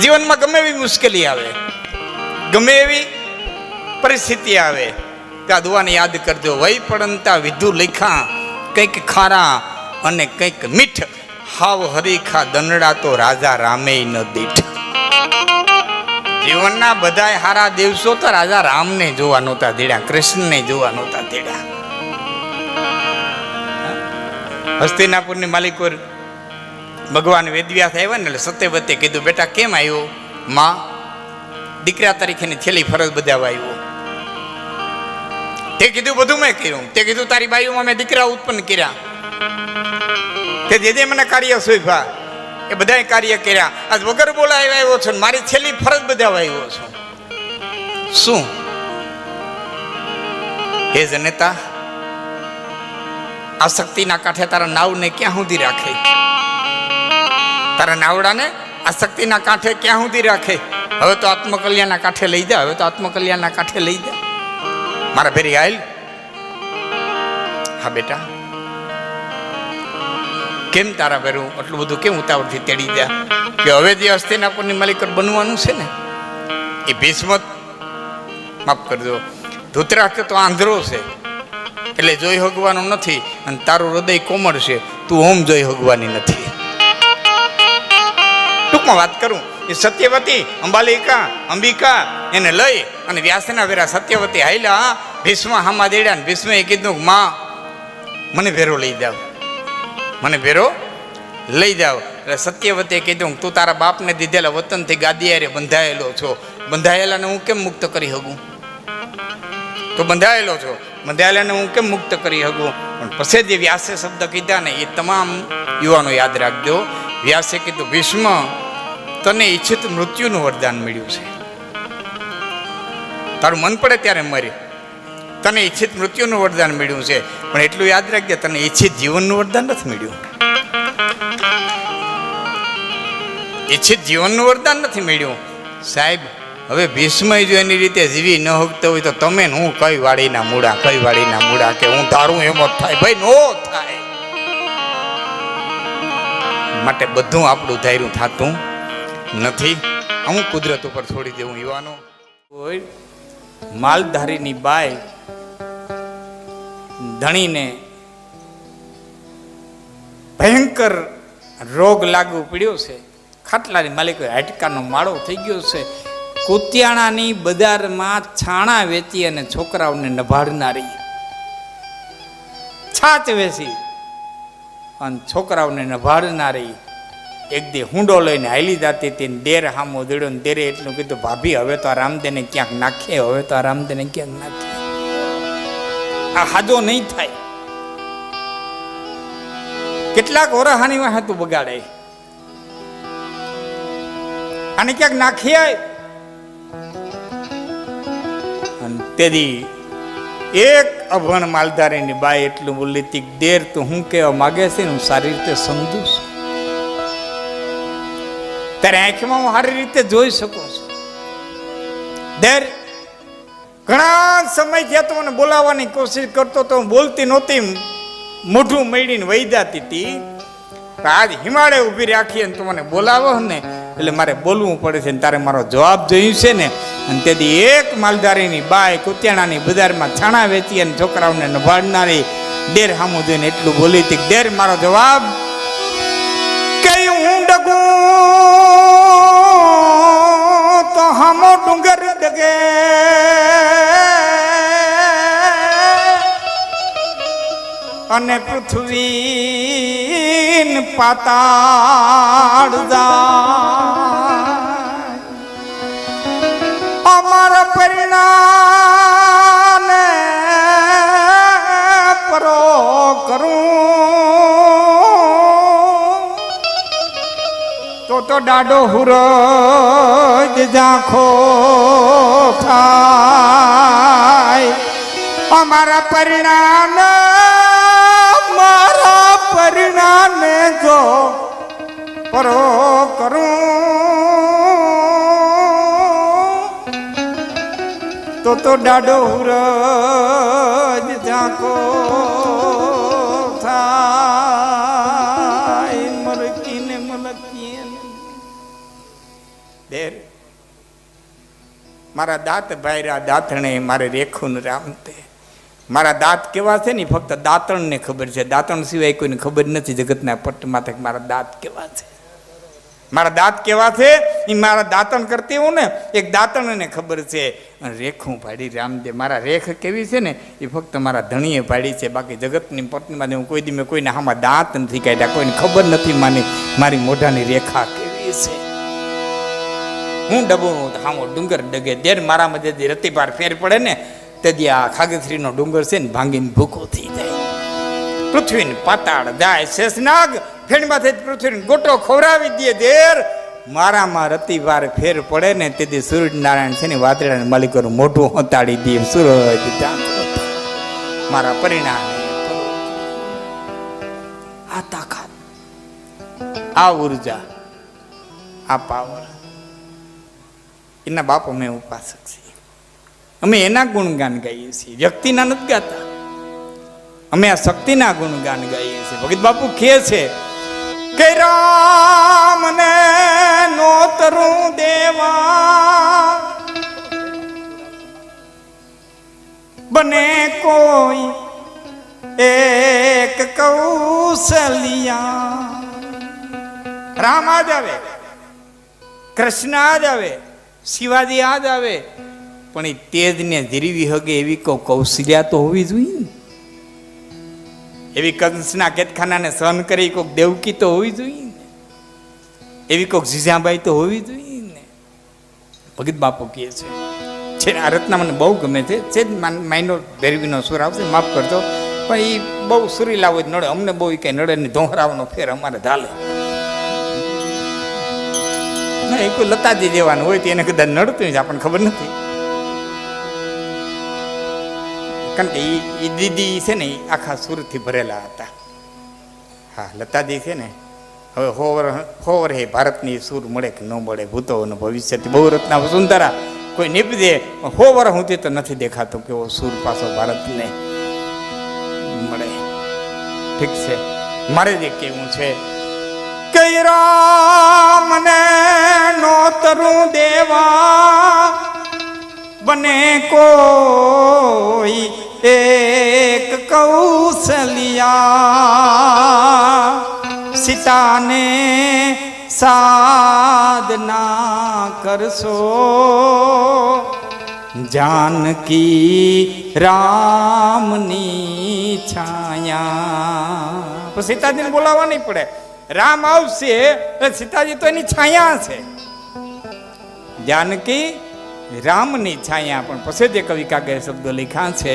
જીવનમાં ગમે એવી મુશ્કેલી આવે, ગમે એવી પરિસ્થિતિ આવે, ત્યાં દુઆને યાદ કરજો. વય પડંતા વિધુ લખા, કંઈક ખારા અને કંઈક મીઠ, હાવ હરીખા દંડડા તો રાજા રામે ન દીઠ. જીવનના બધા હારા દિવસો તો રાજા રામને જોવા નહોતા દેડ્યા, કૃષ્ણને જોવા નહોતા દેડ્યા. હસ્તિનાપુરની માલિકોર ભગવાન વેદવ્યાસ આવ્યા ને એટલે સત્યવતે કીધું, બેટા કેમ આવ્યો? માં, દીકરા તરીકેની છેલ્લી ફરજ બજાવવા આવ્યો. તે કીધું બધું મેં કર્યું. તે કીધું તારી બાયુમાં મેં દીકરા ઉત્પન્ન કર્યા, તે જે મને કાર્ય સોંપ્યા એ બધા કાર્ય કર્યા. આજ વગર બોલાવ્યા આવ્યો છો, મારી છેલ્લી ફરજ બજાવવા આવ્યો છો. શું હે જનેતા, આસક્તિના કાંઠે તારા નાવને ક્યાં સુધી રાખે? તારા નાવડાને આસક્તિના કાંઠે ક્યાં સુધી રાખે? હવે તો આત્મકલ્યાણના કાંઠે લઈ જા, હવે તો આત્મકલ્યાણના કાંઠે લઈ જા. મારા ભેરી આયલ. હા બેટા, કેમ તારા ભેરું એટલું બધું કેમ ઉતાવળથી તેડી દે કે હવે જે હસ્તિનાપુરની માલિકર બનવાનું છે ને એ ભીષ્મ, માફ કરજો, ધૃતરાષ્ટ્ર તો આંધળો છે એટલે જોઈ હગવાનું નથી, અને તારું હૃદય કોમળ છે, તું ઓમ જોઈ હગવાની નથી. ટૂંકમાં વાત કરું, એ સત્યવતી અંબિકા એને લઈ અને વ્યાસના વેરા સત્યવતી હાઈલા ભીષ્મ હામા દેડ્યા. ભીષ્મે કીધું, માં મને ભેરો લઈ જાવ, મને ભેરો લઈ જાવ. એટલે સત્યવતીએ કીધું, તું તારા બાપને દીધેલા વતનથી ગાદી હારે બંધાયેલો છો, બંધાયેલાને હું કેમ મુક્ત કરી શકું? તો બંધાયેલો છો, બંધાયેલાને હું કેમ મુક્ત કરી શકું? પણ પછી જે વ્યાસે શબ્દ કીધા ને એ તમામ યુવાનો યાદ રાખજો. વ્યાસે કીધું, ભીષ્મ તને ઈચ્છિત મૃત્યુનું વરદાન મળ્યું છે, તારું મન પડે ત્યારે મરી, તને ઈચ્છિત મૃત્યુનું વરદાન મળ્યું છે. પણ એટલું યાદ રાખજે, તને ઈચ્છિત જીવનનું વરદાન નથી મળ્યું. ઈચ્છિત જીવનનું વરદાન નથી મળ્યું. સાહેબ, હવે ભીષ્મ જો એની રીતે જીવી ન હકતો હોય તો તમે હું કઈ વાડીના મૂળા, કઈ વાડીના મૂળા કે હું ધારું એમ જ થાય? ભાઈ નો થાય. માટે બધું આપણું ધાર્યું થતું નથી. હું કુદરત ઉપર છોડી દેવું. યુવાનો, કોઈ માલધારીની બાઈ ધણીને ભયંકર રોગ લાગુ પડ્યો છે. ખાટલાની માલિકો હાડકાનો માળો થઈ ગયો છે. કુતિયાણાની બજારમાં છાણા વેચી અને છોકરાઓને નભાડનારી, છાચ વેચી અને છોકરાઓને નભાડનારી એક દી હુંડો લઈને હાલી જતી હતી. દેર હામો દડ્યો ને દેરે એટલું કીધું, ભાભી હવે તો આ રામદેને ક્યાંક નાખીએ, હવે તો આ રામદેને ક્યાંક નાખીએ, આ હાજો નહીં થાય. કેટલાક ઓરહાની વાહ તું બગાડે, આને ક્યાંક નાખીએ. અને તેથી એક અભણ માલધારીની બાઈ એટલું બોલી હતી, દેર તું હું કહેવા માગે છે ને હું સારી રીતે સમજુ છું, તારે આંખમાં હું સારી રીતે જોઈ શકું છું. દેર ઘણા સમય થયા તો મને બોલાવવાની કોશિશ કરતો તો હું બોલતી નહોતી, મોઢું મેળીને વહી જતી હતી. આજ હિમાલય ઊભી રાખી અને તું મને બોલાવો ને એટલે મારે બોલવું પડે છે, તારે મારો જવાબ જોયું છે ને. અને તેથી એક માલધારીની બાઈ કુતિયાણાની બજારમાં છાણા વેચી અને છોકરાઓને નભાડનારી દેર હામું જોઈને એટલું બોલી હતી, દેર મારો જવાબ કઈ હું ડગું તો હામો ડુંગર ડગે, અને પૃથ્વી પાતાળ જાય. અમારા પરિણામે પરો કરું તો ડાડો હુરજ ઝાંખો થાય. અમારા પરિણામે પરિણામે જો પરો કરું તો ડાડો હુરજ ઝાંખો થાય. મરકીને મલકીએ દેર મારા દાંત ભાયરા દાંતણે મારે રેખું રામતે. મારા દાંત કેવા છે ને ફક્ત દાંતણને ખબર છે, દાંતણ સિવાય કોઈને ખબર નથી જગતના પટમાં કે મારા દાંત કેવા છે. મારા દાંત કેવા છે એ મારા દાંતણ કરતી હું ને એક દાંતણને ખબર છે. રેખું પાડી રામદેવ. મારા રેખ કેવી છે ને એ ફક્ત મારા ધણીએ પાડી છે, બાકી જગતની પટમાં હું કોઈ દી મેં કોઈને આમાં દાંત નથી કાઢ્યા, કોઈને ખબર નથી મારી મોઢાની રેખા કેવી છે. હું ડબું હામો ડુંગર ડગે દેર મારામાં જે રતિપાર ફેર પડે ને તેથી આ ખાગેશ્રીનો ડુંગર છે ને ભાંગીને ભૂકો થઈ જાય. પૃથ્વીને પાતાળ જાય શેષનાગ ફેણમાંથી પૃથ્વીને ગોટો ખવડાવી દે દેર મારામાં રતિવાર ફેર પડે ને તેથી સૂર્યનારાયણ છે ને વાદળાને માલિકોનું મોઢું હોતાડી દે. સૂરજ મારા પરિણામે આ તાકાત, આ ઉર્જા, આ પાવર એના બાપ અમે ઉપાસક છીએ. અમે એના ગુણગાન ગાઈએ છીએ, વ્યક્તિના નથી ગાતા. અમે આ શક્તિના ગુણગાન ગાઈએ છીએ. ભગત બાપુ કહે છે કે રામને નોતરું દેવા બને કોઈ એક કૌશલિયા. રામ આજ આવે, કૃષ્ણ આજ આવે, શિવાજી આજ આવે, પણ એ તેજને ધીરવી હગે એવી કૌશલ્યા તો હોવી જોઈએ ને. એવી કંસના કેદખાનાને સહન કરી કોઈક દેવકી તો હોવી જોઈએ ને. એવી કોઈક જીજાબાઈ તો હોવી જોઈએ ને. ભગત બાપુ કહે છે આ રત્ના મને બહુ ગમે છે. માઇનો ભેરવીનો સુર આવશે, માફ કરજો, પણ એ બહુ સુરીલા હોય નડે. અમને બહુ કઈ નડે નહીં, ધોહરાવાનો ફેર અમારે ધાલે. એ કોઈ લતાજી જેવાનું હોય તો એને કદાચ નડતું જ આપણને ખબર નથી. કારણ કે એ દીદી છે ને આખા સુરથી ભરેલા હતા. હા, લતાજી છે ને હવે હોવર હે ભારતની સુર મળે કે ન મળે, ભૂતો અને ભવિષ્યથી બહુ રત્ના વસુંધરા કોઈ નીપજે હોવર હું તે તો નથી દેખાતો કેવો સુર પાછો ભારતને મળે. ઠીક છે, મારે જે કેવું છે કે રામને નોતરું દેવા બને કોઈ એક કૌશલિયા. સીતાને સાધના કરશો જાનકી રામની છાયા. તો સીતાજીને બોલાવવા નહીં પડે, રામ આવશે સીતાજી તો એની છાયા છે. જાનકી રામની છાયા. પણ પછી જે કવિ કાગે શબ્દો લખ્યા છે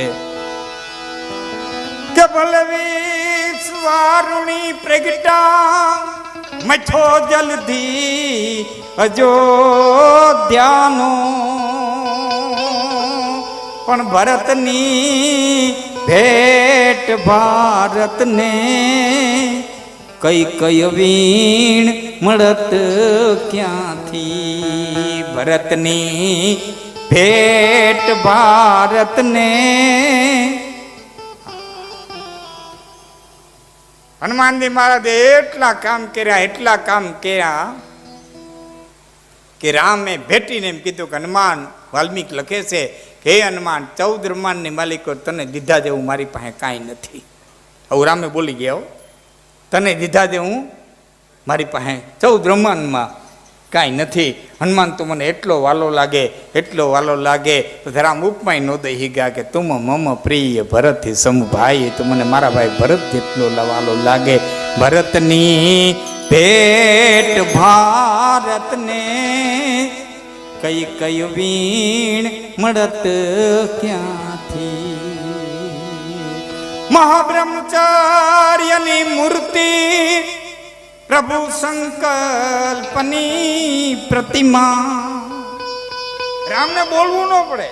કે બલવી સ્વારુણી પ્રગટા મથો જલ્દી અયોધ્યાનો. પણ ભરતની ભેટ ભારતને કઈ કઈ વીણ મળત ક્યાંથી. ભરતની ભેટ ભારતને. હનુમાનજી મહારાજે એટલા કામ કર્યા કે રામે ભેટીને એમ કીધું કે હનુમાન, વાલ્મીક લખે છે કે હે હનુમાન, 14 બ્રહ્માંડની માલિકો તને દીધા જેવું મારી પાસે કાંઈ નથી. આવું રામે બોલી ગયા, તને દીધા જેવું મારી પાસે 14 બ્રહ્માંડમાં કાંઈ નથી. હનુમાન તો મને એટલો વાલો લાગે રામ ઉપમાય નો દઈ હીગા કે તુમ મમ પ્રિય ભરત સમભાઈ. તો મને મારા ભાઈ ભરત જેટલો વાલો લાગે. ભરતની ભેટ ભારતને કઈ કઈ વીણ મળત ક્યાંથી. મહાબ્રહ્મચાર્યની મૂર્તિ પ્રભુ સંકલ્પની પ્રતિમા. રામને બોલવું ન પડે,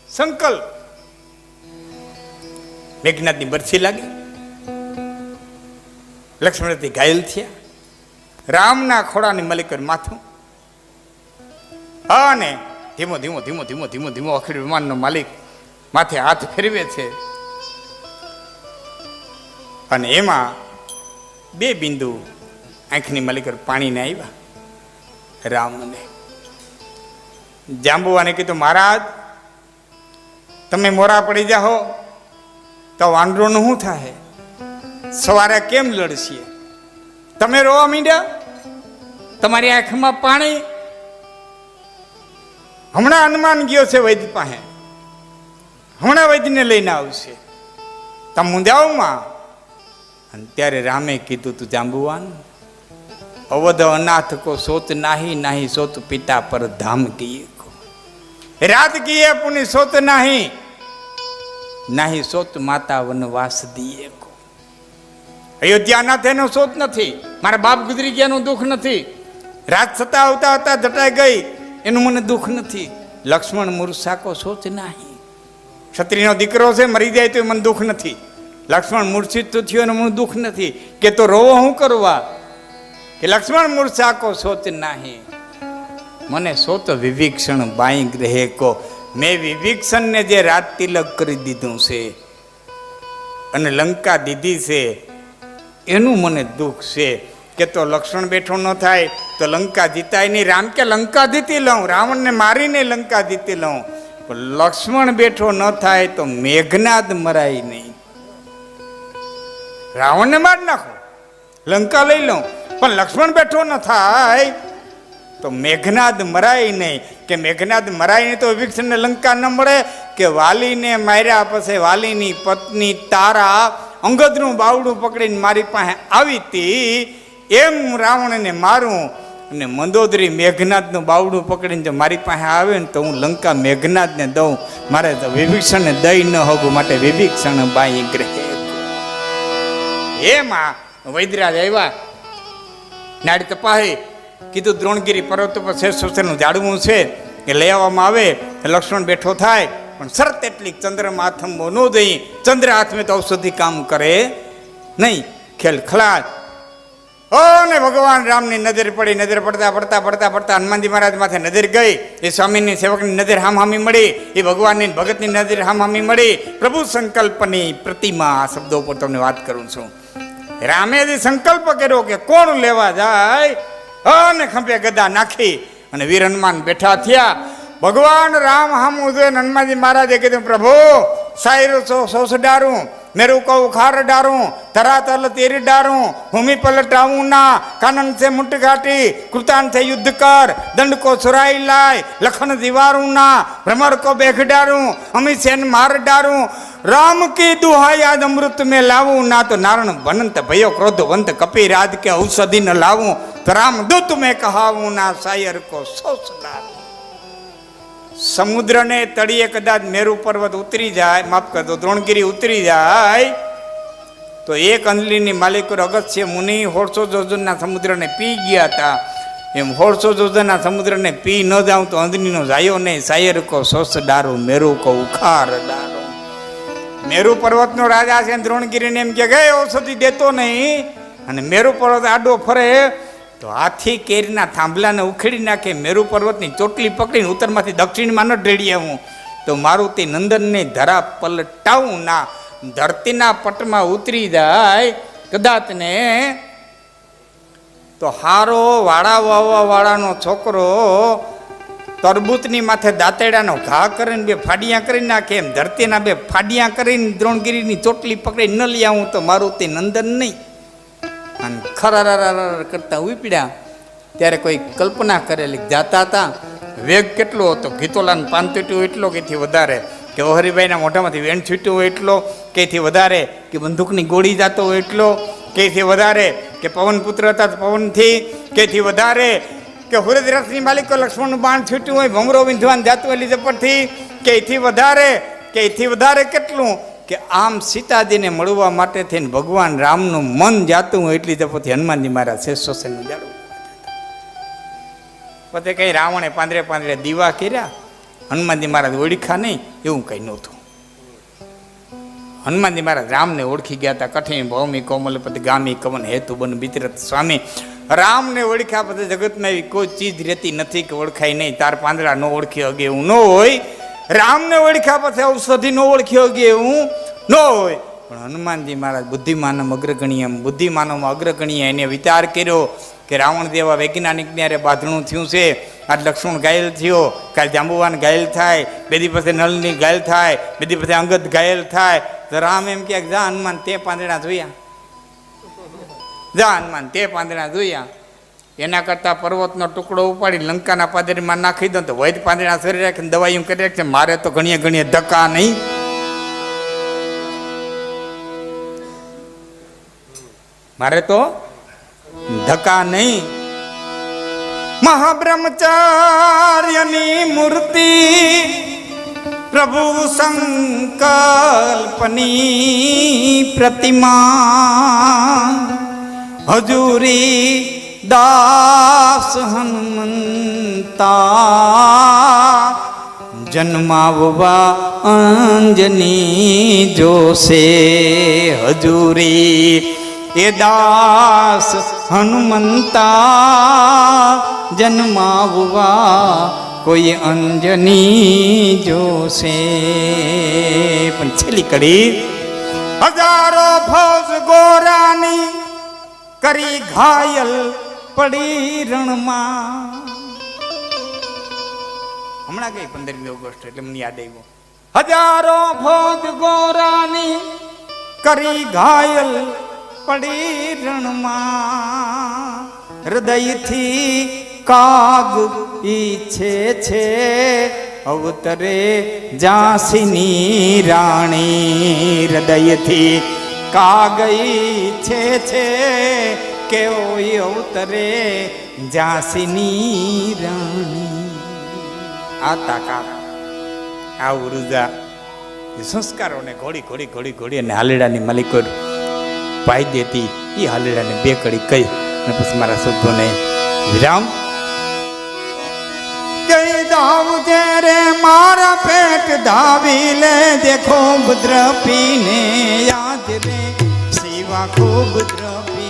સંકલ્પ. મેઘનાથની બરછી લાગી, લક્ષ્મણથી ઘાયલ થયા. રામના ખોડાની મલિકર માથું અને ધીમો ધીમો ધીમો ધીમો ધીમો ધીમો અખિલ વિમાનનો માલિક માથે હાથ ફેરવે છે. અને એમાં 2 બિંદુ આંખની મલિકર પાણીને આવ્યા. રામને. જાંબુવાને કીધું, મહારાજ તમે મોરા પડી જાઓ તો વાંદરોનું શું થાય? સવારે કેમ લડશીએ? તમે રોવા માંડ્યા, તમારી આંખમાં પાણી. હમણાં હનુમાન ગયો છે વૈદ્ય પાસે, હમણાં વૈદ્યને લઈને આવશે, તમે મુંજાઓમાં. અને ત્યારે રામે કીધું, તું જાંબુવાન, અવધ અનાથ કો સોચ નાહી, નાહી સોચ પિતા પર ધામ કીએ કો, રાત કીએ પુની સોચ નાહી, નાહી સોચ માતા વનવાસ દીએ કો. અયોધ્યાના તેનો સોચ નથી, મારા બાપ ગુજરી ગયાનું દુઃખ નથી, રાત સતા આવતા આવતા જટાઈ ગઈ એનું મને દુઃખ નથી. લક્ષ્મણ મૂર્છા કો સોચ નાહી, ક્ષત્રિયનો દીકરો છે મરી જાય તો મને દુઃખ નથી. લક્ષ્મણ મૂર્છિત તો થયો મને દુઃખ નથી, કે તો રોવો હું કરવા? કે લક્ષ્મણ મૂર્છા કો સોચ નાહી, મને સોચ વિભીક્ષણ બાઈ ગ્રહે કો. મેં વિભીક્ષણને જે રાત તિલક કરી દીધું છે અને લંકા દીધી છે એનું મને દુઃખ છે. કે તો લક્ષ્મણ બેઠો ન થાય તો લંકા જીતાય નહીં. રામ કે લંકા જીતી લઉં, રાવણને મારીને લંકા જીતી લઉં, પણ લક્ષ્મણ બેઠો ન થાય તો મેઘનાદ મરાય નહીં. રાવણને મારી નાખો, લંકા લઈ લઉં, પણ લક્ષ્મણ બેઠો ન થાય તો મેઘનાદ મરાય નહીં. કે મેઘનાદ મરાય નહીં તો વિભીક્ષણને લંકા ન મળે. કે વાલીને માર્યા પછી વાલીની પત્ની તારા અંગદનું બાવડું પકડીને મારી પાસે આવી હતી, એમ રાવણને મારું અને મંદોદરી મેઘનાદનું બાવડું પકડીને જો મારી પાસે આવે ને તો હું લંકા મેઘનાદને દઉં. મારે તો વિભીક્ષણને દઈ ન હોવું માટે વિભીક્ષણ બાઈ ગ્રહે. એમાં વૈદરાજ આવ્યા, નાડી તપાહી, કીધું દ્રોણગીરી પર્વત પર શેષનું ઝાડવું છે એ લઈ આવવામાં આવે. લક્ષ્મણ બેઠો થાય, પણ શરત એટલી, ચંદ્રમાં હાથમાં ન દઈ, ચંદ્ર હાથમાં તો ઔષધિ કામ કરે નહીં. ખેલ ખલાસ. ઓ ને ભગવાન રામની નજર પડી. નજર પડતા પડતા પડતા પડતા હનુમાનજી મહારાજ માથે નજર ગઈ. એ સ્વામીની સેવકની નજર હામહામી મળી, એ ભગવાનની ભગતની નજર હામહામી મળી. પ્રભુ સંકલ્પની પ્રતિમા, આ શબ્દો પર તમને વાત કરું છું. રામે જે સંકલ્પ કર્યો કે કોણ લેવા જાય, અને ખંભે ગદા નાખી અને વીર હનુમાન બેઠા થયા. ભગવાન રામ હામું જોઈને હનુમાનજી મહારાજે કીધું, પ્રભુ સાયરો સોસ ડારું, મેરું કહું ખાર ડારું, ધરાતલ તેરી ડારું, ભૂમિ પલટાવું ના, કાનન से मुठ घाटी, कृतान से युद्ध कर, दंड को सुराई लाए, लखन दीवारू ना, भ्रमर को बेख डारूं, अमित सेन मार डारूं, राम की दुहाई आज अमृत में लाऊं ना, तो नारण बनंत भयो क्रोधवंत कपि राज के औषधि न लाऊं, तो राम दूत में कहाऊं ना, सायर को सोच डारूं. સમુદ્રને તળિયે કદાચ મેરુ પર્વત ઉતરી જાય, માફ કરજો દ્રોણગીરી ઉતરી જાય, તો એક અંજલીની માલિક અગસ્ત્ય મુનિ 1600 જોજનના સમુદ્રને પી ગયા હતા. એમ 1600 જોજનના સમુદ્રને પી ન જાઉં તો અંજલીનો જાયો નહીં. સાયર કો સોસ ડારું, મેરુ કો ઉખાર ડારું. મેરુ પર્વતનો રાજા છે, દ્રોણગીરીને એમ કે ગયે ઔષધિ દેતો નહીં, અને મેરુ પર્વત આડો ફરે તો હાથી કેરીના થાંભલાને ઉખેડી નાખે. મેરુ પર્વતની ચોટલી પકડીને ઉત્તરમાંથી દક્ષિણમાં ન ઢેડી આવું તો મારું તે નંદનને ધરા પલટાવું ના, ધરતીના પટમાં ઉતરી જાય કદાચ ને તો હારો વાળા વાવવા વાળાનો છોકરો તરબૂચની માથે દાંતેડાનો ઘા કરીને બે ફાડિયા કરી નાખે, એમ ધરતીના બે ફાડિયા કરીને દ્રોણગીરીની ચોટલી પકડી ન લઈ આવું તો મારું તે નંદન નહીં. અને ખરાર કરતા ઉપડ્યા ત્યારે કોઈ કલ્પના કરેલી જાતા હતા. વેગ કેટલો હતો, ગીતોલાને પાન તૂટ્યું એટલો કે એથી વધારે, કે હરિભાઈના મોઢામાંથી વેણ છૂટ્યું હોય એટલો કે એથી વધારે, કે બંદૂકની ગોળી જાતો હોય એટલો કે એથી વધારે, કે પવનપુત્ર હતા પવનથી કે એથી વધારે, કે હુરદ રથની માલિકો લક્ષ્મણનું બાણ છૂટ્યું હોય, ભમરો વિંધવાન જાતું હોય લીઝપરથી કે એથી વધારે, કે એથી વધારે કેટલું, કે આમ સીતાજીને મળવા માટે થઈને ભગવાન રામનું મન જાતું હોય એટલી જપોથી હનુમાનજી મહારાજ શેષોસેનું જાડું. પોતે કંઈ રાવણે પાંદરે પાંદરે દીવા કર્યા, હનુમાનજી મહારાજ ઓળખા નહીં એવું કંઈ નહોતું. હનુમાનજી મહારાજ રામને ઓળખી ગયા હતા. કઠિન ભૌમી કોમલપતિ ગામી કવન હેતુ બન બિચરત સ્વામી. રામને ઓળખ્યા પછી જગતમાં એવી કોઈ ચીજ રહેતી નથી કે ઓળખાય નહીં. તાર પાંદડા ન ઓળખી હગે એવું ન હોય. રામને ઓળખ્યા પછી ઔષધિ ન ઓળખી હગે એવું ન હોય. પણ હનુમાનજી મહારાજ બુદ્ધિમાનમ અગ્રગણ્યમ, બુદ્ધિમાનોમાં અગ્રગણ્ય એને વિચાર કર્યો કે રાવણ જેવા વૈજ્ઞાનિક ત્યારે બાંધણું થયું છે, આજ લક્ષ્મણ ઘાયલ થયો, કાલે જાંબુવાન ઘાયલ થાય, બેદી પાસે નળની ઘાયલ થાય, બેદી પાસે અંગદ ઘાયલ થાય, તો રામ એમ કે જા હનુમાન તે પાંદડા જોયા, જા હનુમાન તે પાંદડા જોયા. એના કરતાં પર્વતનો ટુકડો ઉપાડી લંકાના પાદરીમાં નાખી દો તો વૈદ પાંદડા શરીર રાખીને દવાઈઓ કરી રાખશે. મારે તો ઘણીએ ઘણીએ ધક્કા નહીં. મારે તો ધક્કા નહીં. મહાબ્રહ્મચાર્યની મૂર્તિ પ્રભુ સંકલ્પની પ્રતિમા હજુરી દાસ હનુમંતા જન્માવવા અંજની જોશે હજુરી એ દાસ હનુમંતા જન્માવવા કોઈ અંજની જોશે. પણ છેલ્લી કડી હજારો ફૌજ ગોરાની કરી ઘાયલ પડી રણમાં. હમણાં ગઈ 15મી ઓગસ્ટ એટલે મને યાદ આવ્યું. હજારો ફૌજ ગોરાની કરી ઘાયલ પડી રણમાં. હૃદયથી કાગ ઈચ્છે છે અવતરે ઝાંસીની રાણી. હૃદયથી કાગ ઈચ્છે છે કે ઓય અવતરે ઝાંસીની રાણી. આ તાકાત, આ ઉર્જા સંસ્કારોને ઘોડી ઘોડી ઘોડી ઘોડી અને હાલેડાની માલિકો પાઈ દેતી. એ હાલેડાને 2 કડી કહી અને પછી મારા શબ્દોને વિરામ. કઈ દાવ રે મારા પેટ ધાવી લે દેખો ભદ્ર પીને યાદ રે શિવા ખૂબ દ્રપીને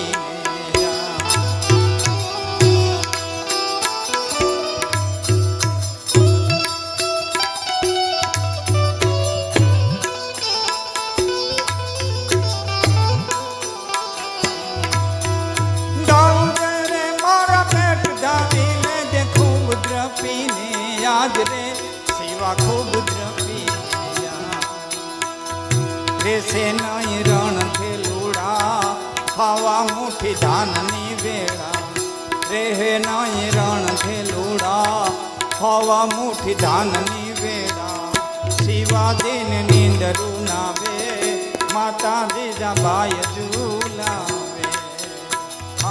દાવ રે મારા પેટ ધાવી લે દેખો ભદ્ર પીને યાદ રે શિવા ખૂબ રેસે નહીં રણ ખેલુડા ખાવા મુઠી ધાનની વેળા. રેહે નહીં રણ ખેલુડા ખાવા મુઠી ધાનની વેળા. શિવાજીન નીંદરું નાવે માતા જીજાબાઈ ઝુલાવે.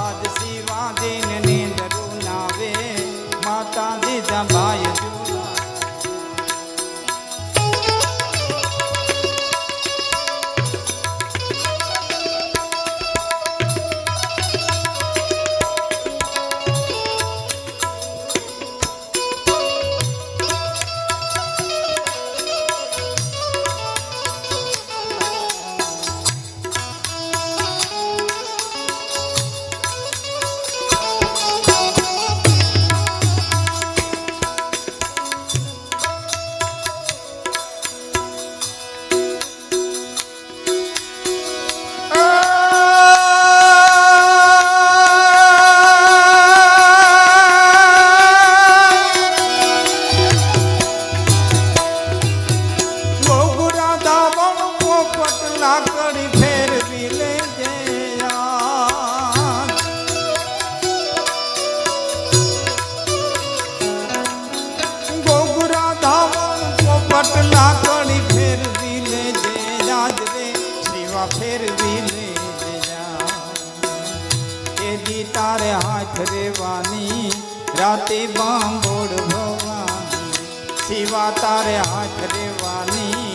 આજ શિવાજીન નીંદરું નાવે માતા જીજાબાઈ ઝુલાવે. તારે હાથ રેવાની રાતે બાંભોડ ભવાની. શિવા તારે હાથ રેવાની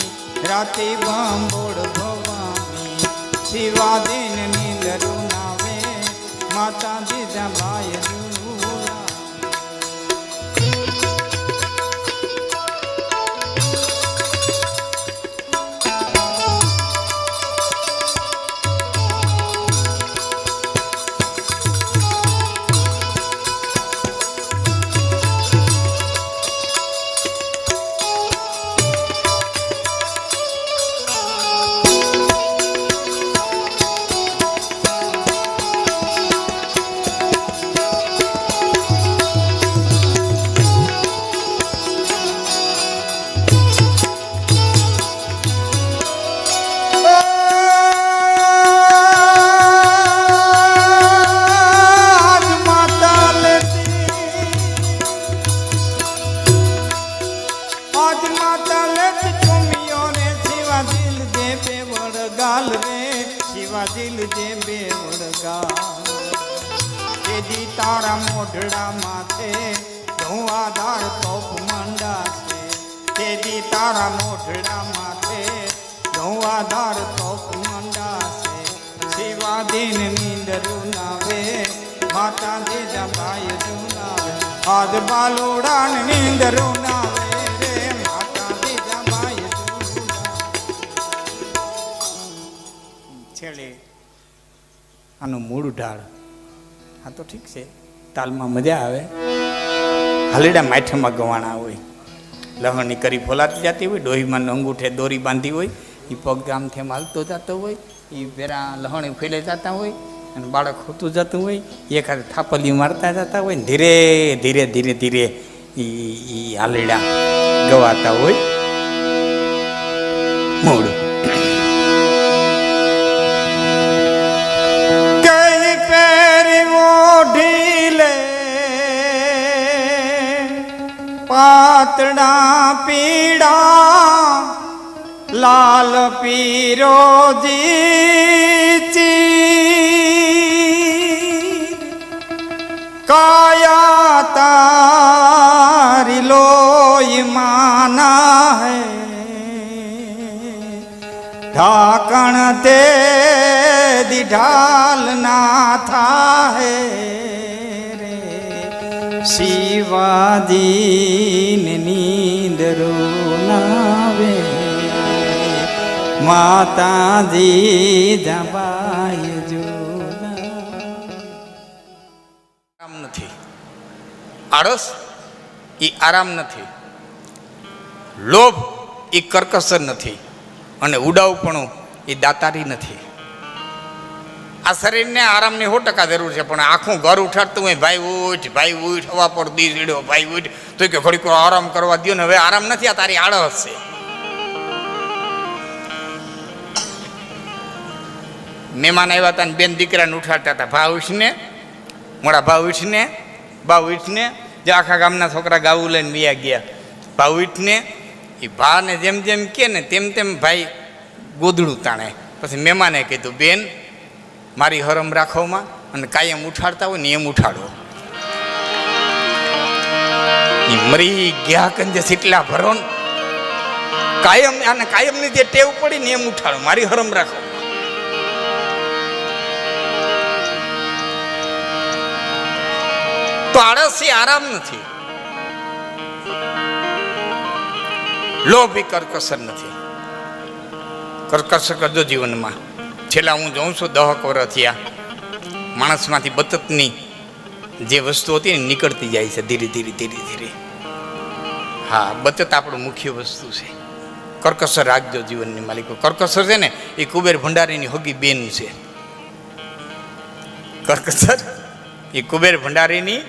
રાતે બાંભોડ ભવાની. શિવા દિન નીંદરું નાવે માતા જીજાબાઈ ઝુલાવે. લાલ રે શિવાજી જે બે વળગા તેદી તારા મોઢડા માથે ધુઆધાર તોપ મંડા છે તેદી તારા મોઢડા માથે ધુઆધાર તોપ મંડા છે શિવાદીન નીંદરું નાવે માતાજી જબાય જુનાવે આજ બાલુડાન નીંદરું નાવે રે માતાજી જબાય જુનાવે છેડે આનું મૂળ ઢાળ આ તો ઠીક છે તાલમાં મજા આવે હાલીડા માઠામાં ગવાણા હોય લહણની કરી ફોલાતી જતી હોય ડોહીમાં અંગૂઠે દોરી બાંધી હોય એ પગ આમથી હાલતો જતો હોય એ પેરા લહણી ફેલે જતા હોય અને બાળક હોતું જતું હોય એક હાથે થાપલી મારતા જતા હોય ને ધીરે ધીરે ધીરે ધીરે એ હાલીડા ગવાતા હોય મોડું પાતળા પીડા લાલ પીરોજી કાયા તારી લોય માના હૈ ઢાકણ તે દિઢાલ ના થા હૈ શિવાજીન નીંદરો નાવે માતાજી જબાય જોના આરામ નથી આળસ એ આરામ નથી લોભ એ કરકસર નથી અને ઉડાવપણું એ દાતારી નથી આ શરીરને આરામની 100% જરૂર છે પણ આખું ઘર ઉઠાડતું હોય ભાઈ ઉઠ હવા પર દી સીડ્યો ભાઈ ઉઠ તો કે ઘડીક આરામ કરવા દો ને હવે આરામ નથી આ તારી આળસ છે મહેમાન આવ્યા હતા ને બેન દીકરાને ઉઠાડતા હતા ભા ઉઠને મોડા ભા ઉઠને બા ઉઠને જે આખા ગામના છોકરા ગાવું લઈને બીયા ગયા ભા ઉઠને એ ભાને જેમ જેમ કે ને તેમ તેમ ભાઈ ગોદડું તાણે પછી મહેમાને કીધું બેન મારી હરમ રાખોમાં અને કાયમ ઉઠાડતા હોય ને એમ ઉઠાડો એ મરી ગયા કંજે સીટલા ભરો ને કાયમ આને કાયમની જે ટેવ પડી ને એમ ઉઠાડો મારી હરમ રાખો તો આળસ એ આરામ નથી લોભ એ કરકસર નથી કરકસર કરજો જીવનમાં છેલ્લા હું જોઉં છું 10 વર્ષ થયા માણસમાંથી બચતની જે વસ્તુ હતી ને નીકળતી જાય છે ધીરે ધીરે ધીરે ધીરે હા બચત આપણું મુખ્ય વસ્તુ છે કરકસર રાખજો જીવનની માલિકો કરકસર છે ને એ કુબેર ભંડારીની હગી બેન છે કરકસર એ કુબેર ભંડારીની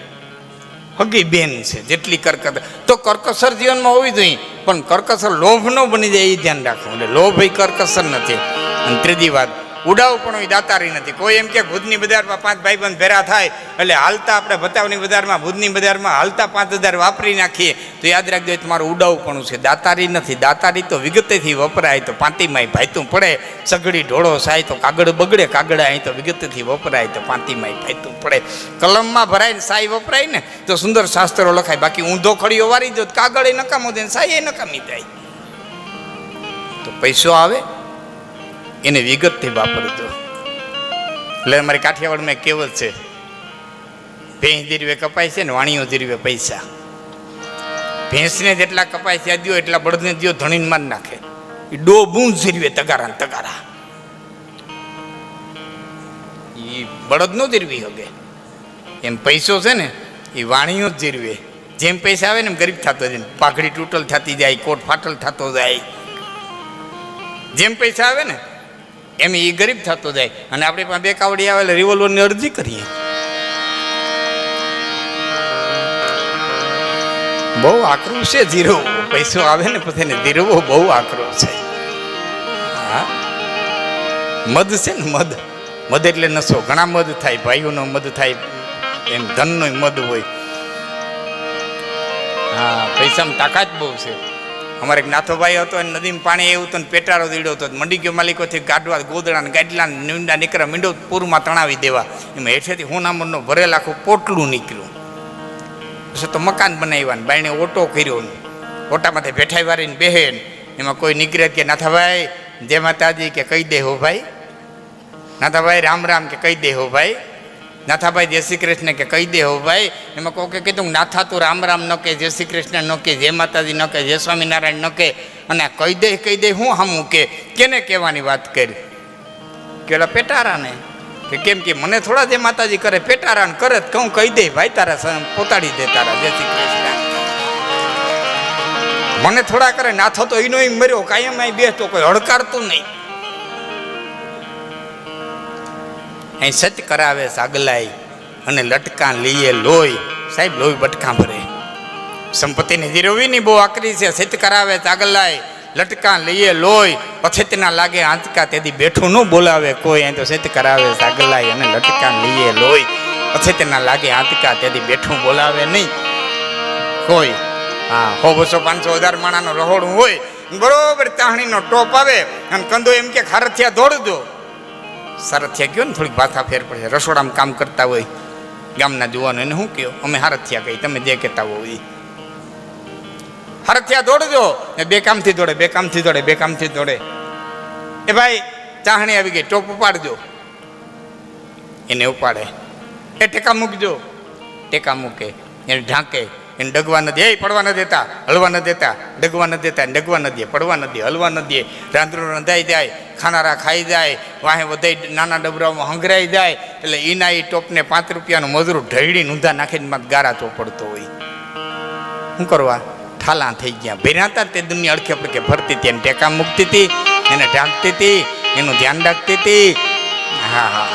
હગી બેન છે જેટલી કરકસર તો કરકસર જીવનમાં હોવી જોઈએ પણ કરકસર લોભ ન બની જાય એ ધ્યાન રાખવું એટલે લોભ એ કરકસર નથી અને ત્રીજી વાત ઉડાવ પણ એ દાતારી નથી કોઈ એમ કે ભુજની બજારમાં 5 ભાઈબંધ ભેરા થાય એટલે હાલતા આપણે ભતાવની બજારમાં ભુજની બજારમાં હાલતા 5000 વાપરી નાખીએ તો યાદ રાખજો તમારું ઉડાવપણું છે દાતારી નથી દાતારી તો વિગતેથી વપરાય તો પાંતીમાંય ભાઈતું પડે સગડી ઢોળો સાય તો કાગળ બગડે કાગળ અહીં તો વિગતેથી વપરાય તો પાંતીમાંય ભાઈતું પડે કલમમાં ભરાય ને સાય વપરાય ને તો સુંદર શાસ્ત્રો લખાય બાકી ઊંધો ખડીઓ વારી દો કાગળ એ નકામો દે સાય એ નકામી જાય તો પૈસો આવે એને વિગતથી વાપરજો એટલે અમારી કાઠિયાવાડમાં એક કહેવત છે ભેંસ ધીરવે કપાય છે ને વાણીઓ ધીરવે પૈસા ભેંસને જેટલા કપાય છે દો એટલા બળદને દો ધણીને માર નાખે એ ડો બૂંદ ધીરવે તગારા તગારા એ બળદ નો ધીરવી હગે એમ પૈસો છે ને એ વાણીઓ જ ધીરવે જેમ પૈસા આવે ને એમ ગરીબ થતો જાય પાઘડી તૂટલ થતી જાય કોટ ફાટલ થતો જાય જેમ પૈસા આવે ને એમ એ ગરીબ થતો જાય અને આપણે પાસે 2 કાવડી આવે એટલે રિવોલ્વરની અરજી કરીએ બહુ આકરું છે ધીરવો પૈસો આવે ને પછી ને ધીરવો બહુ આકરો છે હા મધ છે ને મધ મધ એટલે નશો ઘણા મધ થાય ભાઈઓનો મધ થાય એમ ધનનો મધ હોય હા પૈસામાં તાકાત બહુ છે અમારે એક નાથોભાઈ હતો, અને નદીમાં પાણી એવું તો પેટારો દીડો હતો, મંડી ગયો માલિકોથી ગાઢવા ગોદડા ને ગાડલા નીંડા નીકળ્યા, મીંડો પૂરમાં તણાવી દેવા. એમાં હેઠેથી હોનામરનો ભરેલ આખું પોટલું નીકળ્યું. પછી તો મકાન બનાવ્યા ને બાયણે ઓટો કર્યો ને ઓટામાંથી ભેઠાઈ વારીને બેહે ને એમાં કોઈ નીકળે કે નાથાભાઈ જય માતાજી કે કહી દે હો ભાઈ, નાથાભાઈ રામ રામ કે કહી દે હો ભાઈ, નાથાભાઈ જય શ્રી કૃષ્ણ કે કહી દે હો ભાઈ. એમાં કોઈ કીધું નાથા તું રામ રામ ન કે, જય શ્રી કૃષ્ણ ન કે, જય માતાજી ન કે, જય સ્વામિનારાયણ ન કે, અને કહી દે હું હમું કે કેને કહેવાની વાત કરી? કેલા પેટારાને કે કેમ કે મને થોડા જય માતાજી કરે, પેટારાને કરે તો કહું કહી દે ભાઈ તારા પોતાડી દે તારા જય શ્રી કૃષ્ણ. મને થોડા કરે, નાથો તો એનો મર્યો કાયમ અહીં બેસતો, કોઈ હડકારતું નહીં. અહીં સત્ય કરાવે સાગલાઈ અને લટકા લઈએ લોહી. સાહેબ લોહી બટકા ભરે. સંપત્તિની જીરવીની બહુ આકરી છે. સત્ય કરાવે સાગલાઈ લટકા લઈએ લોહી, પછેતના લાગે આંચકા તેથી બેઠું ન બોલાવે કોઈ. અહીં તો સત્ય કરાવે સાગલાઈ અને લટકા લઈએ લોહી, પછેતના લાગે આંચકા તેથી બેઠું બોલાવે નહીં કોઈ. હા 100, 200, 500, 1000 માણાનો રહોડું હોય, બરોબર તાહણીનો ટોપ આવે અને કંદો એમ કે ખારથિયા દોડજો. સારથિયા કયો ને થોડીક ભાષા ફેર પડે. રસોડામાં કામ કરતા હોય ગામના જુવાનો એને શું કહ્યો? અમે હારથિયા કહી, તમે જે કહેતા હો એ. હારથિયા દોડજો. બે કામથી દોડે, બે કામથી દોડે, બે કામથી દોડે. એ ભાઈ ચાહણી આવી ગઈ, ટોપ ઉપાડજો. એને ઉપાડે. એ ટેકા મૂકજો. ટેકા મૂકે, એને ઢાંકે, એને ડગવા ન દે. એ પડવા ન દેતા, હલવા ન દેતા, ડગવા ન દેતા, ડગવા ન દે, પડવા ન દે, હલવા ન દે. રાંધણું રંધાઈ જાય, ખાનારા ખાઈ જાય, વાહે વધાઈ નાના ડબરામાં હંગરાઈ જાય. એટલે એના એ ટોપને 5 રૂપિયાનું મજૂર ઢળી ઊંધા નાખીને માં ગારા ચોપડતો હોય. શું કરવા? ઠાલા થઈ ગયા. ભેરાતા તે દુનિયા અડખે પડખે ફરતી હતી, એને ટેકા મૂકતી હતી, એને ઢાંકતી હતી, એનું ધ્યાન રાખતી હતી. હા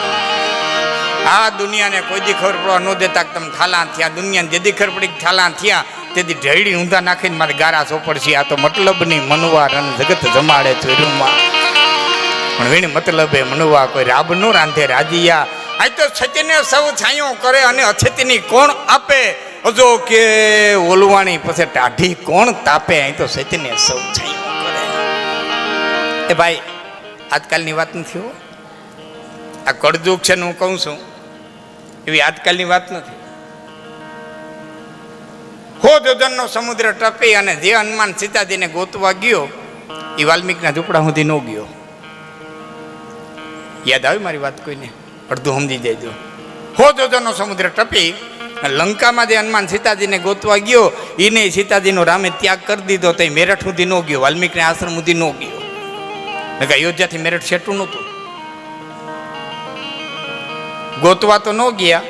આ દુનિયાને કોઈ દી ખબર પડવા ન દેતા કે તમે ઠાલા થયા. દુનિયાને જેદી ખબર પડી ઠાલા થયા તેથી ઢળી ઊંધા નાખીને મારે ગારા ચોપડશે. આ તો મતલબની મનવા રન જગત જમાડે ચોરૂમાં, પણ વીણ મતલબે મનવા કોઈ રાબ નો રાંધે રાજીયા. આ તો સત્યને સૌ છાંયો કરે અને અછતની કોણ આપે? અજો કે ઓલવાણી પછી ટાઢી કોણ તાપે? અહીં તો સત્યને સૌ છાંયો કરે. એ ભાઈ આજકાલની વાત નથી હો. આ કળજુગ છે ને હું કહું છું એવી આજકાલની વાત નથી. 100 યોજનનો સમુદ્ર ટપી અને જે હનુમાન સીતાજીને ગોતવા ગયો એ વાલ્મીકના ઝૂંપડા સુધી ન ગયો. યાદ આવી મારી વાત? કોઈને અડધું સમજી દેજો. 100 યોજનનો સમુદ્ર ટપી લંકામાં જે હનુમાન સીતાજીને ગોતવા ગયો એને સીતાજીનો રામે ત્યાગ કરી દીધો. તો એ મેરઠ સુધી ન ગયો, વાલ્મીકના આશ્રમ સુધી ન ગયો. અયોધ્યાથી મેરઠ છેટું નહોતું. ગોતવા તો ન ગયા,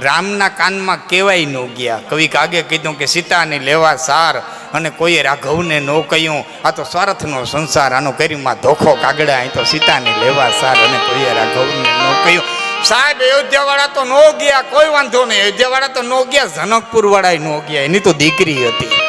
રામના કાનમાં કહેવાય ન ગયા. કવિ કાગે કીધું કે સીતાને લેવા સાર અને કોઈએ રાઘવને ન કહ્યું. આ તો સ્વાર્થનો સંસાર, આનો કરીમાં ધોખો કાગડા. અહીં તો સીતાને લેવા સાર અને કોઈએ રાઘવને ન કહ્યું. સાહેબ અયોધ્યા વાળા તો ન ગયા, કોઈ વાંધો નહીં. અયોધ્યા વાળા તો ન ગયા, જનકપુર વાળા ન ગયા. એની તો દીકરી હતી.